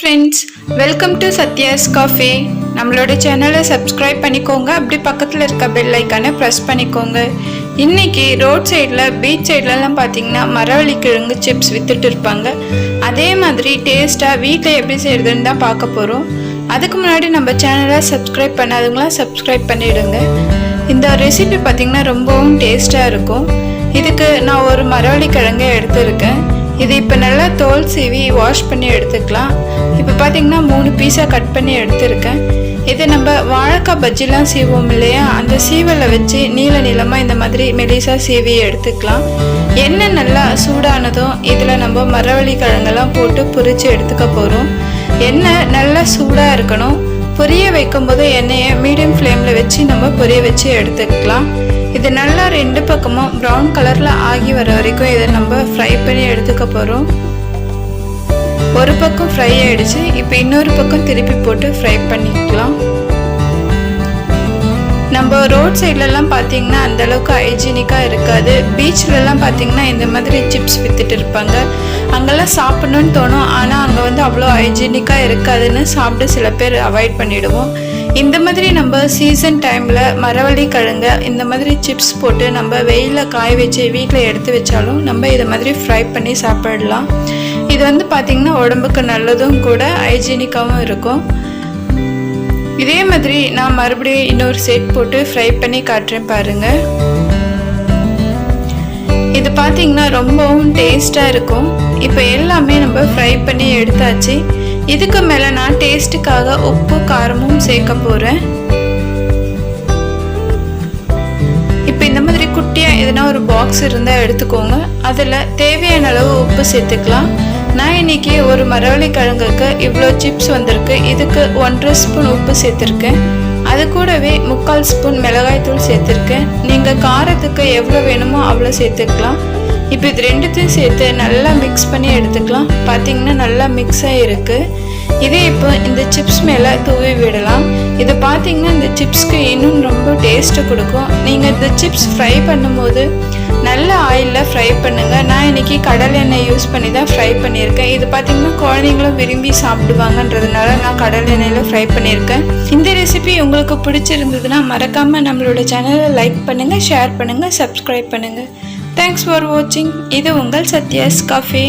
Friends, welcome to Sathya's coffee. நம்மளோட சேனலை subscribe பண்ணிக்கோங்க. அப்படி பக்கத்தில் இருக்க பெல் ஐக்கானை ப்ரெஸ் பண்ணிக்கோங்க. இன்றைக்கி ரோட் சைடில் பீச் சைட்லலாம் பார்த்தீங்கன்னா மரவள்ளி கிழங்கு சிப்ஸ் விற்றுட்டு இருப்பாங்க. அதே மாதிரி டேஸ்ட்டாக வீட்டில் எப்படி செய்கிறதுன்னு தான் பார்க்க போகிறோம். அதுக்கு முன்னாடி நம்ம சேனலை சப்ஸ்கிரைப் பண்ணாதவங்களாம் சப்ஸ்கிரைப் பண்ணிவிடுங்க. இந்த ரெசிபி பார்த்திங்கன்னா ரொம்பவும் டேஸ்ட்டாக இருக்கும். இதுக்கு நான் ஒரு மரவள்ளி கிழங்கை எடுத்துருக்கேன். இது இப்போ நல்லா தோல் சீவி வாஷ் பண்ணி எடுத்துக்கலாம். இப்போ பார்த்தீங்கன்னா 3 பீஸாக கட் பண்ணி எடுத்துருக்கேன். இதை நம்ம வாழைக்காய் பஜ்ஜிலாம் சீவோம் இல்லையா, அந்த சீவலை வச்சு நீளமாக இந்த மாதிரி மெலிசாக சீவி எடுத்துக்கலாம். எண்ணெய் நல்லா சூடானதும் இதில் நம்ம மரவள்ளி கிழங்கெல்லாம் போட்டு பொரித்து எடுத்துக்க போகிறோம். எண்ணெய் நல்லா சூடாக இருக்கணும். பொரிய வைக்கும்போது எண்ணெயை மீடியம் ஃப்ளேமில் வச்சு நம்ம பொரிய வச்சு எடுத்துக்கலாம். இது நல்லா 2 பக்கமும் ப்ரௌன் கலரில் ஆகி வர வரைக்கும் இதை நம்ம ஃப்ரை பண்ணி எடுத்துக்க போகிறோம். ஒரு பக்கம் ஃப்ரை ஆகிடுச்சு. இப்போ இன்னொரு பக்கம் திருப்பி போட்டு ஃப்ரை பண்ணிக்கலாம். நம்ம ரோட் சைட்லலாம் பார்த்தீங்கன்னா அந்தளவுக்கு ஹைஜீனிக்காக இருக்காது. பீச்லலாம் பார்த்தீங்கன்னா இந்த மாதிரி சிப்ஸ் விற்றுட்டு இருப்பாங்க. அங்கெல்லாம் சாப்பிட்ணுன்னு தோணும், ஆனால் அங்கே அவ்வளோ ஹைஜீனிக்காக இருக்காதுன்னு சாப்பிட்டு சில பேர் அவாய்ட் பண்ணிவிடுவோம். இந்த மாதிரி நம்ம சீசன் டைமில் மரவள்ளி கிழங்க இந்த மாதிரி சிப்ஸ் போட்டு நம்ம வெயிலில் காய வச்சு வீட்டில் எடுத்து வச்சாலும் நம்ம இதை மாதிரி ஃப்ரை பண்ணி சாப்பிடலாம். இது பார்த்திங்கன்னா உடம்புக்கு நல்லதும் கூட, ஹைஜீனிக்காகவும் இருக்கும். இதே மாதிரி நான் மறுபடியும் இன்னொரு செட் போட்டு ஃப்ரை பண்ணி காட்டுறேன் பாருங்கள். இது பார்த்திங்கன்னா ரொம்பவும் டேஸ்ட்டாக இருக்கும். இப்போ எல்லாமே நம்ம ஃப்ரை பண்ணி எடுத்தாச்சு. இதுக்கு மேலே நான் டேஸ்ட்டுக்காக உப்பு காரமும் சேர்க்க போகிறேன். இப்போ இந்த மாதிரி குட்டியாக எதுனா ஒரு பாக்ஸ் இருந்தால் எடுத்துக்கோங்க. அதில் தேவையான அளவு உப்பு சேர்த்துக்கலாம். நான் இன்றைக்கி ஒரு மரவள்ளி கிழங்குக்கு இவ்வளோ சிப்ஸ் வந்திருக்கு. இதுக்கு 1.5 ஸ்பூன் உப்பு சேர்த்துருக்கேன். அது கூடவே 3/4 ஸ்பூன் மிளகாய்த்தூள் சேர்த்துருக்கேன். நீங்கள் காரத்துக்கு எவ்வளோ வேணுமோ அவ்வளோ சேர்த்துக்கலாம். இப்போ இது ரெண்டுத்தையும் சேர்த்து நல்லா மிக்ஸ் பண்ணி எடுத்துக்கலாம். பார்த்திங்கன்னா நல்லா மிக்ஸ் ஆகிருக்கு. இதே இப்போ இந்த சிப்ஸ் மேலே தூவி விடலாம். இதை பார்த்திங்கன்னா இந்த சிப்ஸ்க்கு இன்னும் ரொம்ப டேஸ்ட்டு கொடுக்கும். நீங்கள் இந்த சிப்ஸ் ஃப்ரை பண்ணும்போது நல்ல ஆயிலில் ஃப்ரை பண்ணுங்கள். நான் இன்றைக்கி கடலை எண்ணெய் யூஸ் பண்ணி தான் ஃப்ரை பண்ணியிருக்கேன். இது பார்த்திங்கன்னா குழந்தைங்களும் விரும்பி சாப்பிடுவாங்கன்றதுனால நான் கடலை எண்ணெயில் ஃப்ரை பண்ணியிருக்கேன். இந்த ரெசிபி உங்களுக்கு பிடிச்சிருந்ததுன்னா மறக்காமல் நம்மளோட சேனலை லைக் பண்ணுங்கள், ஷேர் பண்ணுங்கள், சப்ஸ்கிரைப் பண்ணுங்கள். தேங்க்ஸ் ஃபார் வாட்சிங். இது உங்கள் சத்யாஸ் காஃபி.